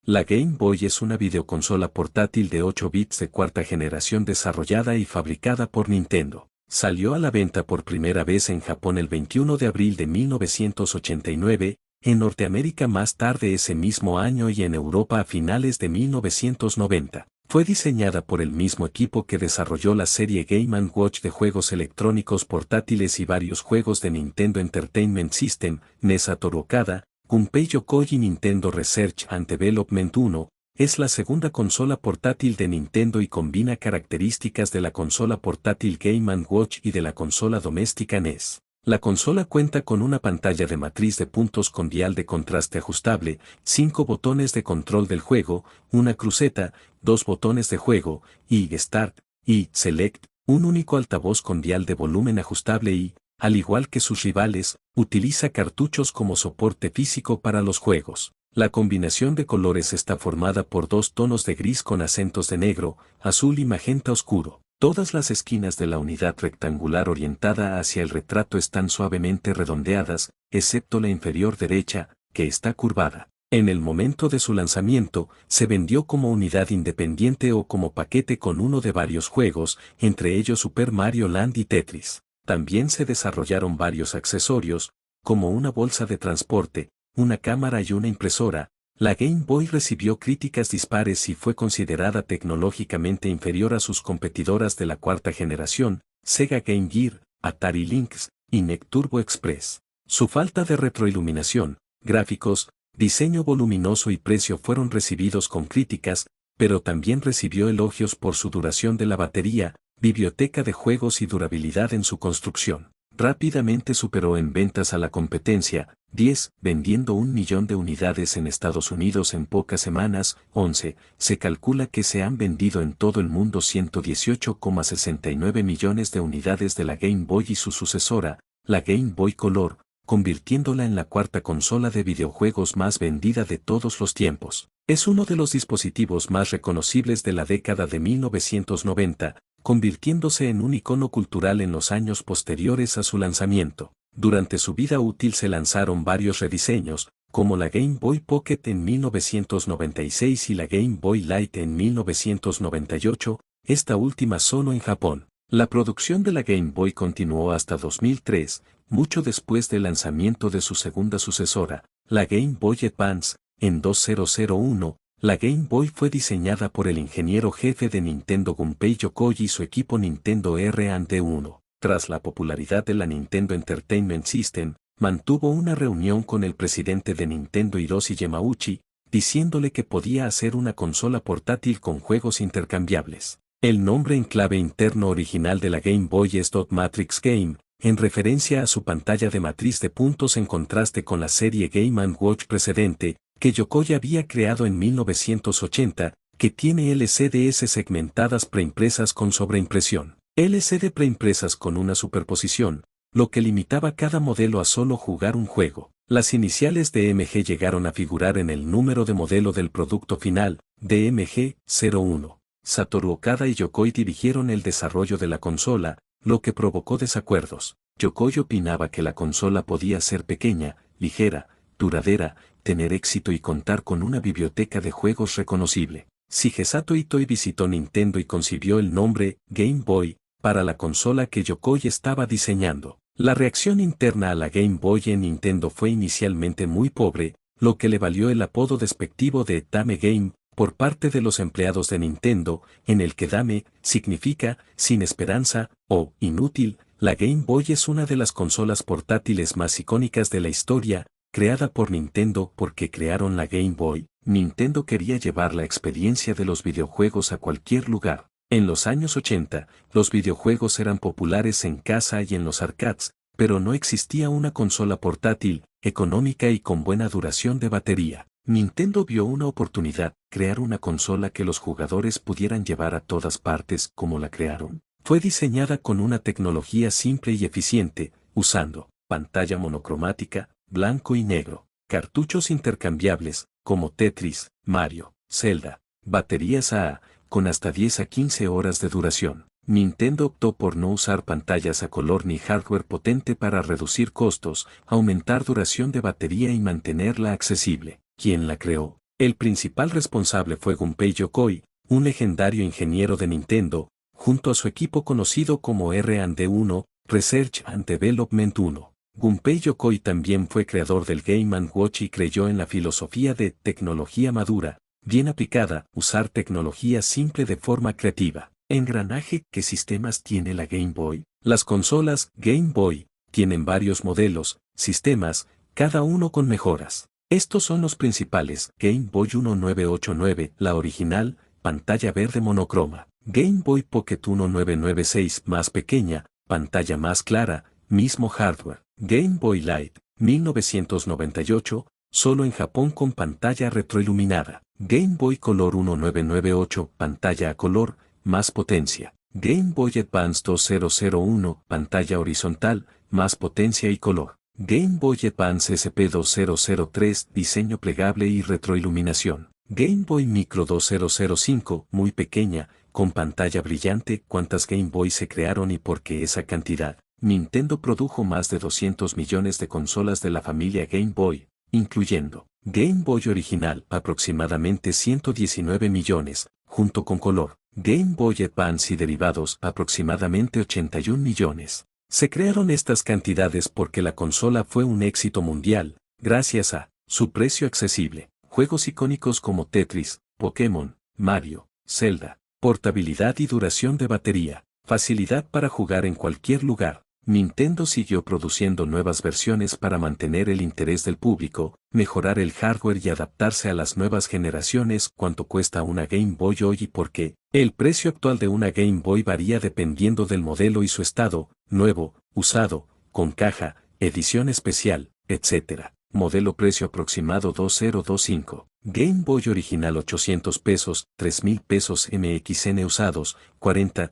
La Game Boy es una videoconsola portátil de 8 bits de cuarta generación desarrollada y fabricada por Nintendo. Salió a la venta por primera vez en Japón el 21 de abril de 1989, en Norteamérica más tarde ese mismo año y en Europa a finales de 1990. Fue diseñada por el mismo equipo que desarrolló la serie Game & Watch de juegos electrónicos portátiles y varios juegos de Nintendo Entertainment System, Satoru Okada, Gunpei Yokoi y Nintendo Research and Development 1, es la segunda consola portátil de Nintendo y combina características de la consola portátil Game & Watch y de la consola doméstica NES. La consola cuenta con una pantalla de matriz de puntos con dial de contraste ajustable, 5 botones de control del juego, una cruceta, 2 botones de juego, y Start y Select, un único altavoz con dial de volumen ajustable y, al igual que sus rivales, utiliza cartuchos como soporte físico para los juegos. La combinación de colores está formada por 2 tonos de gris con acentos de negro, azul y magenta oscuro. Todas las esquinas de la unidad rectangular orientada hacia el retrato están suavemente redondeadas, excepto la inferior derecha, que está curvada. En el momento de su lanzamiento, se vendió como unidad independiente o como paquete con uno de varios juegos, entre ellos Super Mario Land y Tetris. También se desarrollaron varios accesorios, como una bolsa de transporte, una cámara y una impresora. La Game Boy recibió críticas dispares y fue considerada tecnológicamente inferior a sus competidoras de la cuarta generación, Sega Game Gear, Atari Lynx y NEC Turbo Express. Su falta de retroiluminación, gráficos, diseño voluminoso y precio fueron recibidos con críticas, pero también recibió elogios por su duración de la batería, biblioteca de juegos y durabilidad en su construcción. Rápidamente superó en ventas a la competencia, 10, vendiendo 1 millón de unidades en Estados Unidos en pocas semanas, 11, se calcula que se han vendido en todo el mundo 118,69 millones de unidades de la Game Boy y su sucesora, la Game Boy Color, convirtiéndola en la cuarta consola de videojuegos más vendida de todos los tiempos. Es uno de los dispositivos más reconocibles de la década de 1990, convirtiéndose en un icono cultural en los años posteriores a su lanzamiento. Durante su vida útil se lanzaron varios rediseños, como la Game Boy Pocket en 1996 y la Game Boy Light en 1998, esta última solo en Japón. La producción de la Game Boy continuó hasta 2003, mucho después del lanzamiento de su segunda sucesora, la Game Boy Advance, en 2001. La Game Boy fue diseñada por el ingeniero jefe de Nintendo Gunpei Yokoi y su equipo Nintendo R&D1. Tras la popularidad de la Nintendo Entertainment System, mantuvo una reunión con el presidente de Nintendo Hiroshi Yamauchi, diciéndole que podía hacer una consola portátil con juegos intercambiables. El nombre en clave interno original de la Game Boy es Dot Matrix Game, en referencia a su pantalla de matriz de puntos en contraste con la serie Game & Watch precedente, que Yokoi había creado en 1980, que tiene LCDs segmentadas preimpresas con sobreimpresión. LCD preimpresas con una superposición, lo que limitaba cada modelo a solo jugar un juego. Las iniciales DMG llegaron a figurar en el número de modelo del producto final, DMG-01. Satoru Okada y Yokoi dirigieron el desarrollo de la consola, lo que provocó desacuerdos. Yokoi opinaba que la consola podía ser pequeña, ligera, duradera, tener éxito y contar con una biblioteca de juegos reconocible. Shigesato Itoi visitó Nintendo y concibió el nombre Game Boy para la consola que Yokoi estaba diseñando. La reacción interna a la Game Boy en Nintendo fue inicialmente muy pobre, lo que le valió el apodo despectivo de Dame Game por parte de los empleados de Nintendo, en el que Dame significa sin esperanza o inútil. La Game Boy es una de las consolas portátiles más icónicas de la historia, creada por Nintendo porque crearon la Game Boy. Nintendo quería llevar la experiencia de los videojuegos a cualquier lugar. En los años 80, los videojuegos eran populares en casa y en los arcades, pero no existía una consola portátil, económica y con buena duración de batería. Nintendo vio una oportunidad, crear una consola que los jugadores pudieran llevar a todas partes como la crearon. Fue diseñada con una tecnología simple y eficiente, usando pantalla monocromática, blanco y negro, cartuchos intercambiables, como Tetris, Mario, Zelda, baterías AA, con hasta 10 a 15 horas de duración. Nintendo optó por no usar pantallas a color ni hardware potente para reducir costos, aumentar duración de batería y mantenerla accesible. ¿Quién la creó? El principal responsable fue Gunpei Yokoi, un legendario ingeniero de Nintendo, junto a su equipo conocido como R&D1, Research and Development 1. Gunpei Yokoi también fue creador del Game & Watch y creyó en la filosofía de tecnología madura, bien aplicada, usar tecnología simple de forma creativa. Engranaje. ¿Qué sistemas tiene la Game Boy? Las consolas Game Boy tienen varios modelos, sistemas, cada uno con mejoras. Estos son los principales: Game Boy 1989, la original, pantalla verde monocroma. Game Boy Pocket 1996, más pequeña, pantalla más clara, mismo hardware. Game Boy Light, 1998, solo en Japón con pantalla retroiluminada. Game Boy Color 1998, pantalla a color, más potencia. Game Boy Advance 2001, pantalla horizontal, más potencia y color. Game Boy Advance SP 2003, diseño plegable y retroiluminación. Game Boy Micro 2005, muy pequeña, con pantalla brillante. ¿Cuántas Game Boy se crearon y por qué esa cantidad? Nintendo produjo más de 200 millones de consolas de la familia Game Boy, incluyendo Game Boy original, aproximadamente 119 millones, junto con color. Game Boy Advance y derivados, aproximadamente 81 millones. Se crearon estas cantidades porque la consola fue un éxito mundial, gracias a su precio accesible, juegos icónicos como Tetris, Pokémon, Mario, Zelda, portabilidad y duración de batería, facilidad para jugar en cualquier lugar. Nintendo siguió produciendo nuevas versiones para mantener el interés del público, mejorar el hardware y adaptarse a las nuevas generaciones. ¿Cuánto cuesta una Game Boy hoy y por qué? El precio actual de una Game Boy varía dependiendo del modelo y su estado: nuevo, usado, con caja, edición especial, etc. Modelo precio aproximado 2025. Game Boy original 800 pesos, 3,000 pesos MXN usados,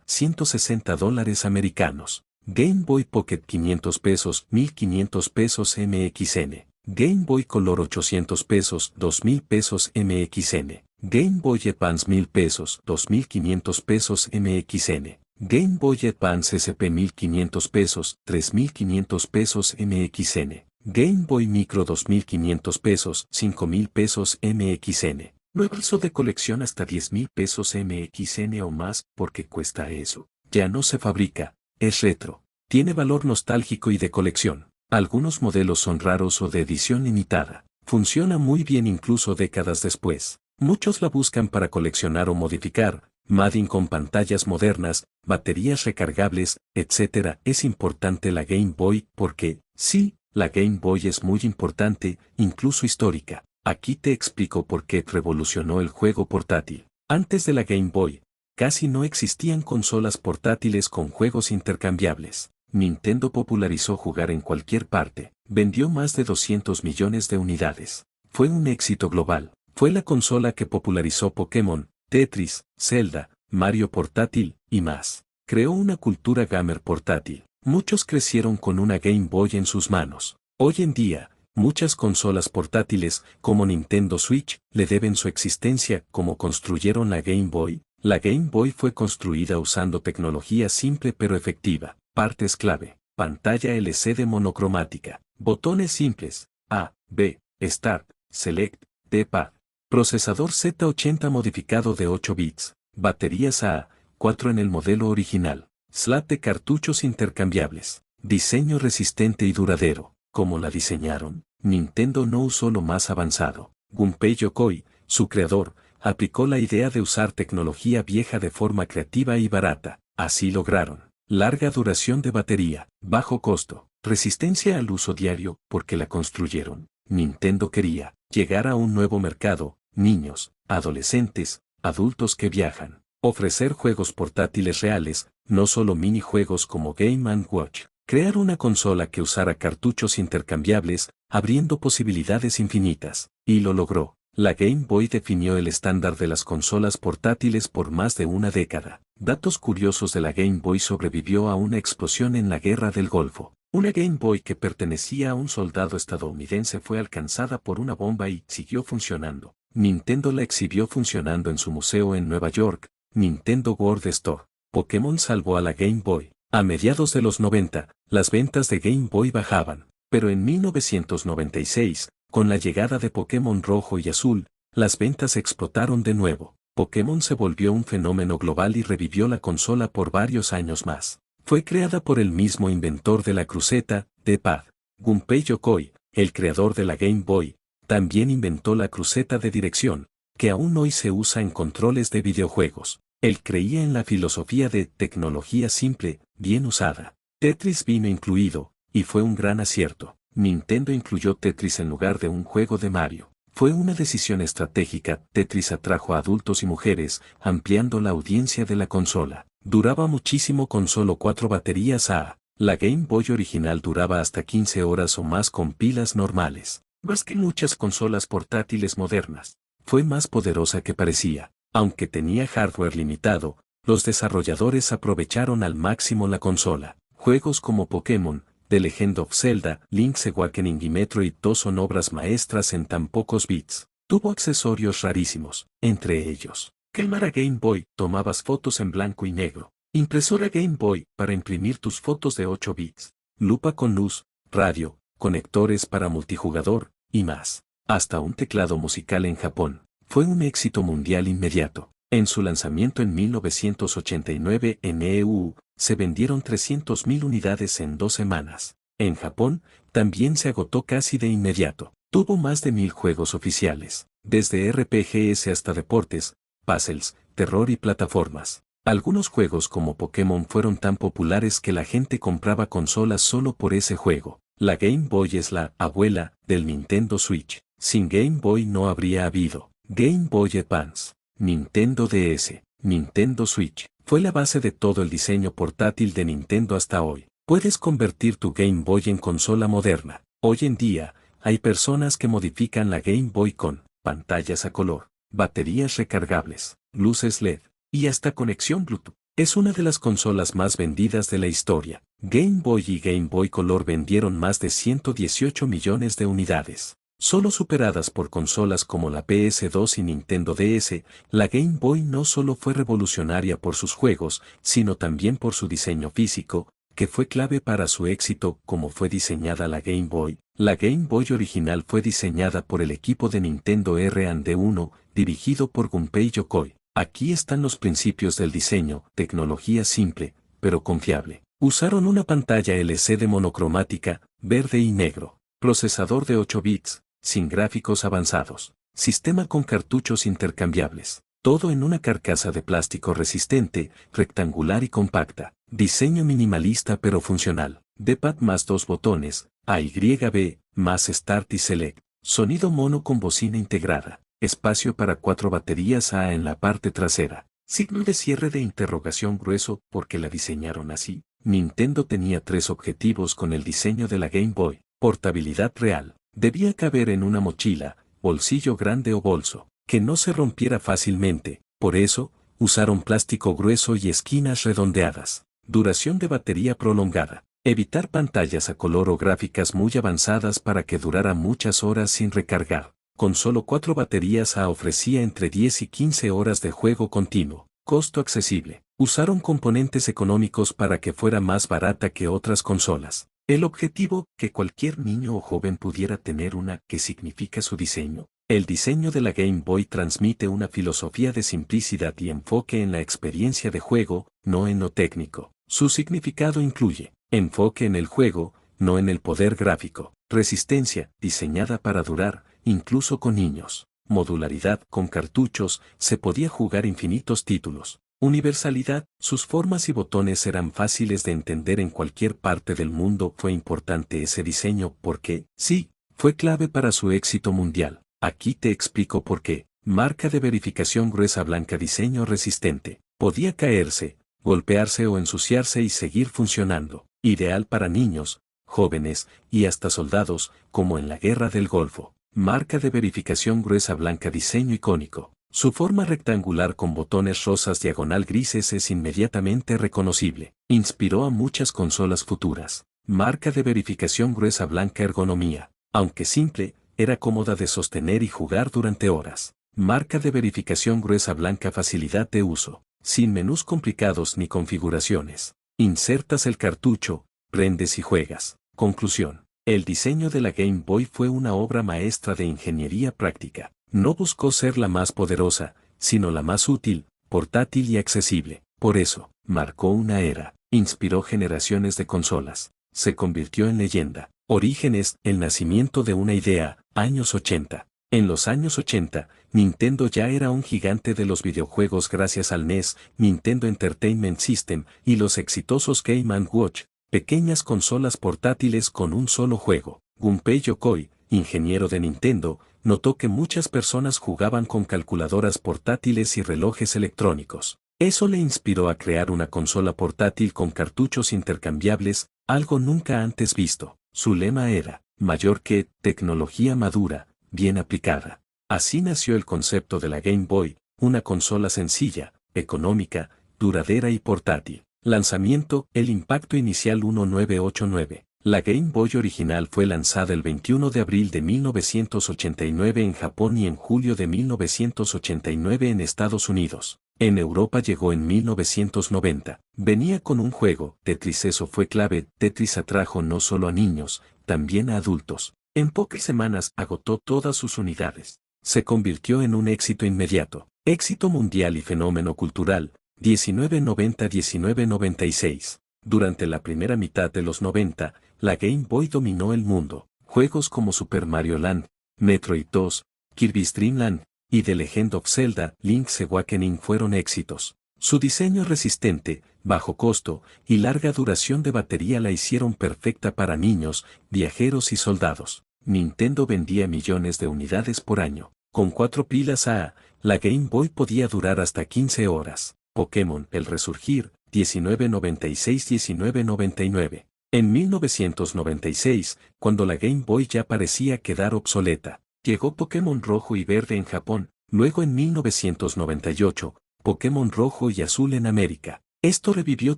160 dólares americanos. Game Boy Pocket 500 pesos, 1,500 pesos MXN. Game Boy Color 800 pesos, 2,000 pesos MXN. Game Boy Advance 1,000 pesos, 2,500 pesos MXN. Game Boy Advance SP 1,500 pesos, 3,500 pesos MXN. Game Boy Micro 2,500 pesos, 5,000 pesos MXN. No aviso de colección hasta 10,000 pesos MXN o más. ¿Por qué cuesta eso? Ya no se fabrica. Es retro. Tiene valor nostálgico y de colección. Algunos modelos son raros o de edición limitada. Funciona muy bien incluso décadas después. Muchos la buscan para coleccionar o modificar. Madden con pantallas modernas, baterías recargables, etc. Es importante la Game Boy porque, sí, la Game Boy es muy importante, incluso histórica. Aquí te explico por qué revolucionó el juego portátil. Antes de la Game Boy, casi no existían consolas portátiles con juegos intercambiables. Nintendo popularizó jugar en cualquier parte. Vendió más de 200 millones de unidades. Fue un éxito global. Fue la consola que popularizó Pokémon, Tetris, Zelda, Mario portátil, y más. Creó una cultura gamer portátil. Muchos crecieron con una Game Boy en sus manos. Hoy en día, muchas consolas portátiles, como Nintendo Switch, le deben su existencia. ¿Cómo construyeron la Game Boy? La Game Boy fue construida usando tecnología simple pero efectiva. Partes clave: pantalla LCD monocromática, botones simples, A, B, Start, Select, D-Pad, procesador Z80 modificado de 8 bits, baterías AA4 en el modelo original, slot de cartuchos intercambiables, diseño resistente y duradero. ¿Cómo la diseñaron? Nintendo no usó lo más avanzado. Gunpei Yokoi, su creador, aplicó la idea de usar tecnología vieja de forma creativa y barata. Así lograron larga duración de batería, bajo costo, resistencia al uso diario. ¿Por qué la construyeron? Nintendo quería llegar a un nuevo mercado: niños, adolescentes, adultos que viajan. Ofrecer juegos portátiles reales, no solo minijuegos como Game & Watch. Crear una consola que usara cartuchos intercambiables, abriendo posibilidades infinitas. Y lo logró. La Game Boy definió el estándar de las consolas portátiles por más de una década. Datos curiosos de la Game Boy: sobrevivió a una explosión en la Guerra del Golfo. Una Game Boy que pertenecía a un soldado estadounidense fue alcanzada por una bomba y siguió funcionando. Nintendo la exhibió funcionando en su museo en Nueva York, Nintendo World Store. Pokémon salvó a la Game Boy. A mediados de los 90, las ventas de Game Boy bajaban, pero en 1996, con la llegada de Pokémon Rojo y Azul, las ventas explotaron de nuevo. Pokémon se volvió un fenómeno global y revivió la consola por varios años más. Fue creada por el mismo inventor de la cruceta, D-pad, Gunpei Yokoi, el creador de la Game Boy. También inventó la cruceta de dirección, que aún hoy se usa en controles de videojuegos. Él creía en la filosofía de tecnología simple, bien usada. Tetris vino incluido, y fue un gran acierto. Nintendo incluyó Tetris en lugar de un juego de Mario. Fue una decisión estratégica. Tetris atrajo a adultos y mujeres, ampliando la audiencia de la consola. Duraba muchísimo con solo 4 baterías AA. La Game Boy original duraba hasta 15 horas o más con pilas normales. Más que muchas consolas portátiles modernas. Fue más poderosa que parecía. Aunque tenía hardware limitado, los desarrolladores aprovecharon al máximo la consola. Juegos como Pokémon, The Legend of Zelda, Link's Awakening y Metroid 2 son obras maestras en tan pocos bits. Tuvo accesorios rarísimos, entre ellos, cámara Game Boy, tomabas fotos en blanco y negro, impresora Game Boy para imprimir tus fotos de 8 bits, lupa con luz, radio, conectores para multijugador, y más. Hasta un teclado musical en Japón. Fue un éxito mundial inmediato. En su lanzamiento en 1989 en EU, se vendieron 300.000 unidades en 2 semanas. En Japón, también se agotó casi de inmediato. Tuvo más de 1000 juegos oficiales, desde RPGs hasta deportes, puzzles, terror y plataformas. Algunos juegos como Pokémon fueron tan populares que la gente compraba consolas solo por ese juego. La Game Boy es la abuela del Nintendo Switch. Sin Game Boy no habría habido Game Boy Advance, Nintendo DS, Nintendo Switch. Fue la base de todo el diseño portátil de Nintendo hasta hoy. Puedes convertir tu Game Boy en consola moderna. Hoy en día, hay personas que modifican la Game Boy con pantallas a color, baterías recargables, luces LED y hasta conexión Bluetooth. Es una de las consolas más vendidas de la historia. Game Boy y Game Boy Color vendieron más de 118 millones de unidades. Solo superadas por consolas como la PS2 y Nintendo DS, la Game Boy no solo fue revolucionaria por sus juegos, sino también por su diseño físico, que fue clave para su éxito. Como fue diseñada la Game Boy. La Game Boy original fue diseñada por el equipo de Nintendo R&D1, dirigido por Gunpei Yokoi. Aquí están los principios del diseño: tecnología simple, pero confiable. Usaron una pantalla LCD monocromática, verde y negro, procesador de 8 bits, sin gráficos avanzados, sistema con cartuchos intercambiables, todo en una carcasa de plástico resistente, rectangular y compacta, diseño minimalista pero funcional, D-pad más 2 botones, AYB, más Start y Select, sonido mono con bocina integrada, espacio para 4 baterías AA en la parte trasera, signo de cierre de interrogación grueso. ¿Por qué la diseñaron así? Nintendo tenía 3 objetivos con el diseño de la Game Boy: portabilidad real. Debía caber en una mochila, bolsillo grande o bolso, que no se rompiera fácilmente. Por eso, usaron plástico grueso y esquinas redondeadas. Duración de batería prolongada. Evitar pantallas a color o gráficas muy avanzadas para que durara muchas horas sin recargar. Con solo 4 baterías AA ofrecía entre 10 y 15 horas de juego continuo. Costo accesible. Usaron componentes económicos para que fuera más barata que otras consolas. El objetivo: que cualquier niño o joven pudiera tener una. ¿Qué significa su diseño? El diseño de la Game Boy transmite una filosofía de simplicidad y enfoque en la experiencia de juego, no en lo técnico. Su significado incluye enfoque en el juego, no en el poder gráfico. Resistencia, diseñada para durar, incluso con niños. Modularidad, con cartuchos, se podía jugar infinitos títulos. Universalidad, sus formas y botones eran fáciles de entender en cualquier parte del mundo. Fue importante ese diseño porque, sí, fue clave para su éxito mundial. Aquí te explico por qué. Marca de verificación gruesa blanca, diseño resistente. Podía caerse, golpearse o ensuciarse y seguir funcionando. Ideal para niños, jóvenes y hasta soldados, como en la Guerra del Golfo. Marca de verificación gruesa blanca, diseño icónico. Su forma rectangular con botones rosas diagonal grises es inmediatamente reconocible. Inspiró a muchas consolas futuras. Marca de verificación gruesa blanca, ergonomía. Aunque simple, era cómoda de sostener y jugar durante horas. Marca de verificación gruesa blanca, facilidad de uso. Sin menús complicados ni configuraciones. Insertas el cartucho, prendes y juegas. Conclusión. El diseño de la Game Boy fue una obra maestra de ingeniería práctica. No buscó ser la más poderosa, sino la más útil, portátil y accesible. Por eso, marcó una era, inspiró generaciones de consolas, se convirtió en leyenda. Orígenes, el nacimiento de una idea, años 80. En los años 80, Nintendo ya era un gigante de los videojuegos gracias al NES, Nintendo Entertainment System, y los exitosos Game & Watch, pequeñas consolas portátiles con un solo juego. Gunpei Yokoi, ingeniero de Nintendo, notó que muchas personas jugaban con calculadoras portátiles y relojes electrónicos. Eso le inspiró a crear una consola portátil con cartuchos intercambiables, algo nunca antes visto. Su lema era, mayor que, tecnología madura, bien aplicada. Así nació el concepto de la Game Boy, una consola sencilla, económica, duradera y portátil. Lanzamiento, el impacto inicial 1989. La Game Boy original fue lanzada el 21 de abril de 1989 en Japón y en julio de 1989 en Estados Unidos. En Europa llegó en 1990. Venía con un juego, Tetris. Eso fue clave. Tetris atrajo no solo a niños, también a adultos. En pocas semanas agotó todas sus unidades. Se convirtió en un éxito inmediato. Éxito mundial y fenómeno cultural. 1990-1996. Durante la primera mitad de los 90, la Game Boy dominó el mundo. Juegos como Super Mario Land, Metroid 2, Kirby's Dream Land, y The Legend of Zelda, Link's Awakening fueron éxitos. Su diseño resistente, bajo costo y larga duración de batería la hicieron perfecta para niños, viajeros y soldados. Nintendo vendía millones de unidades por año. Con 4 pilas AA, la Game Boy podía durar hasta 15 horas. Pokémon, el resurgir, 1996-1999. En 1996, cuando la Game Boy ya parecía quedar obsoleta, llegó Pokémon Rojo y Verde en Japón, luego en 1998, Pokémon Rojo y Azul en América. Esto revivió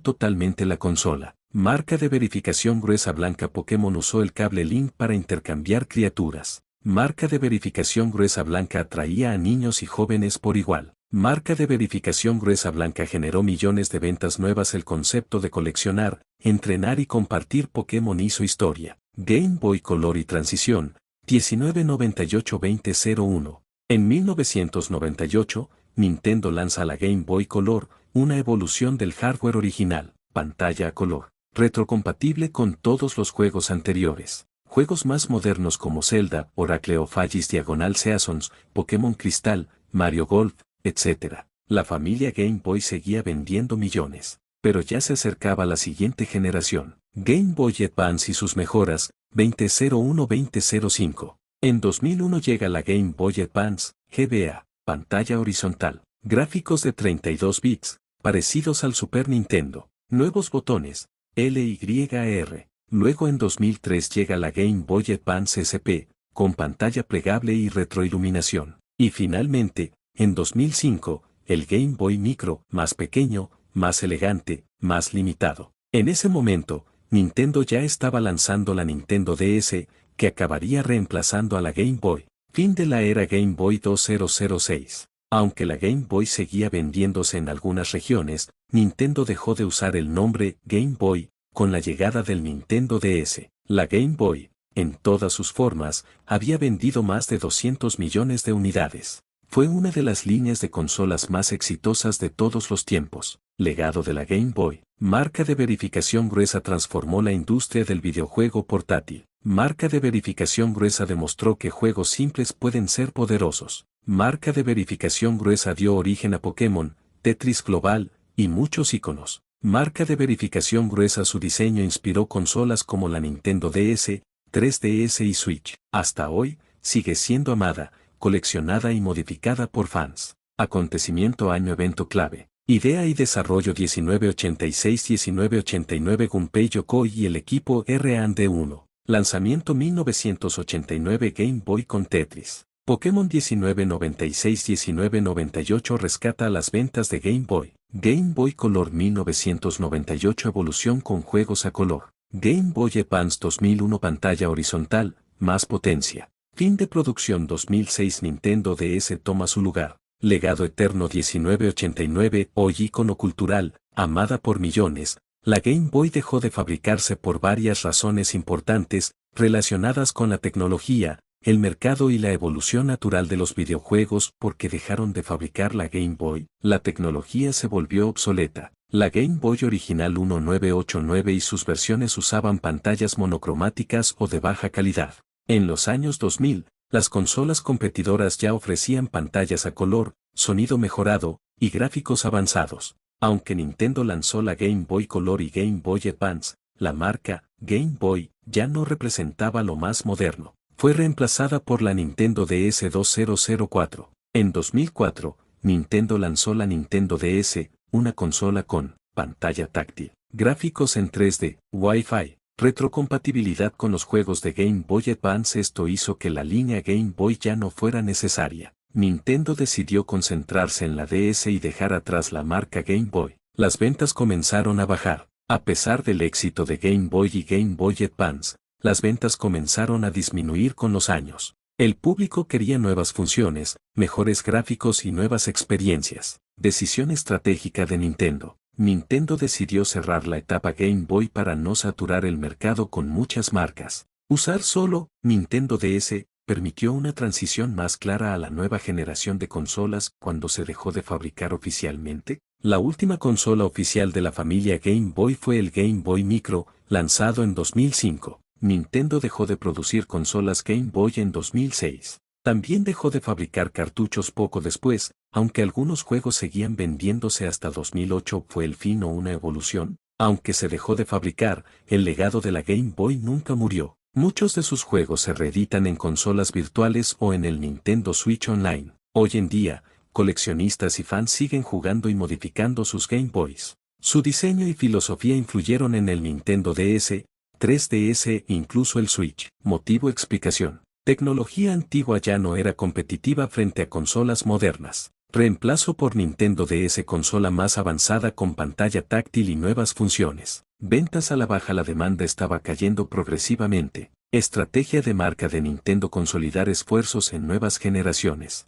totalmente la consola. Marca de verificación gruesa blanca. Pokémon usó el cable Link para intercambiar criaturas. Marca de verificación gruesa blanca atraía a niños y jóvenes por igual. Marca de verificación gruesa blanca generó millones de ventas nuevas. El concepto de coleccionar, entrenar y compartir Pokémon hizo historia. Game Boy Color y transición, 1998-2001. En 1998, Nintendo lanza la Game Boy Color, una evolución del hardware original, pantalla a color, retrocompatible con todos los juegos anteriores. Juegos más modernos como Zelda, Oracle of Ages Diagonal Seasons, Pokémon Cristal, Mario Golf, etc. La familia Game Boy seguía vendiendo millones, pero ya se acercaba la siguiente generación. Game Boy Advance y sus mejoras, 2001-2005. En 2001 llega la Game Boy Advance, GBA, pantalla horizontal, gráficos de 32 bits, parecidos al Super Nintendo, nuevos botones, LYR. Luego en 2003 llega la Game Boy Advance SP, con pantalla plegable y retroiluminación. Y finalmente, en 2005, el Game Boy Micro, más pequeño, más elegante, más limitado. En ese momento, Nintendo ya estaba lanzando la Nintendo DS, que acabaría reemplazando a la Game Boy. Fin de la era Game Boy 2006. Aunque la Game Boy seguía vendiéndose en algunas regiones, Nintendo dejó de usar el nombre Game Boy. Con la llegada del Nintendo DS, la Game Boy, en todas sus formas, había vendido más de 200 millones de unidades. Fue una de las líneas de consolas más exitosas de todos los tiempos. Legado de la Game Boy. Marca de verificación gruesa transformó la industria del videojuego portátil. Marca de verificación gruesa demostró que juegos simples pueden ser poderosos. Marca de verificación gruesa dio origen a Pokémon, Tetris Global, y muchos iconos. Marca de verificación gruesa. Su diseño inspiró consolas como la Nintendo DS, 3DS y Switch. Hasta hoy, sigue siendo amada, coleccionada y modificada por fans. Acontecimiento año evento clave. Idea y desarrollo 1986-1989 Gunpei Yokoi y el equipo R&D1. Lanzamiento 1989 Game Boy con Tetris. Pokémon 1996-1998 rescata las ventas de Game Boy. Game Boy Color 1998 evolución con juegos a color. Game Boy Advance 2001 pantalla horizontal, más potencia. Fin de producción 2006 Nintendo DS toma su lugar. Legado eterno 1989 hoy ícono cultural, amada por millones. La Game Boy dejó de fabricarse por varias razones importantes, relacionadas con la tecnología, el mercado y la evolución natural de los videojuegos porque dejaron de fabricar la Game Boy, la tecnología se volvió obsoleta. La Game Boy original 1989 y sus versiones usaban pantallas monocromáticas o de baja calidad. En los años 2000, las consolas competidoras ya ofrecían pantallas a color, sonido mejorado, y gráficos avanzados. Aunque Nintendo lanzó la Game Boy Color y Game Boy Advance, la marca Game Boy ya no representaba lo más moderno. Fue reemplazada por la Nintendo DS 2004. En 2004, Nintendo lanzó la Nintendo DS, una consola con pantalla táctil, gráficos en 3D, Wi-Fi, retrocompatibilidad con los juegos de Game Boy Advance. Esto hizo que la línea Game Boy ya no fuera necesaria. Nintendo decidió concentrarse en la DS y dejar atrás la marca Game Boy. Las ventas comenzaron a bajar. A pesar del éxito de Game Boy y Game Boy Advance, las ventas comenzaron a disminuir con los años. El público quería nuevas funciones, mejores gráficos y nuevas experiencias. Decisión estratégica de Nintendo. Nintendo decidió cerrar la etapa Game Boy para no saturar el mercado con muchas marcas. Usar solo Nintendo DS permitió una transición más clara a la nueva generación de consolas cuando se dejó de fabricar oficialmente. La última consola oficial de la familia Game Boy fue el Game Boy Micro, lanzado en 2005. Nintendo dejó de producir consolas Game Boy en 2006. También dejó de fabricar cartuchos poco después, aunque algunos juegos seguían vendiéndose hasta 2008. ¿Fue el fin o una evolución? Aunque se dejó de fabricar, el legado de la Game Boy nunca murió. Muchos de sus juegos se reeditan en consolas virtuales o en el Nintendo Switch Online. Hoy en día, coleccionistas y fans siguen jugando y modificando sus Game Boys. Su diseño y filosofía influyeron en el Nintendo DS, 3DS e incluso el Switch. Motivo: explicación. Tecnología antigua ya no era competitiva frente a consolas modernas. Reemplazo por Nintendo DS, consola más avanzada con pantalla táctil y nuevas funciones. Ventas a la baja, la demanda estaba cayendo progresivamente. Estrategia de marca de Nintendo: consolidar esfuerzos en nuevas generaciones.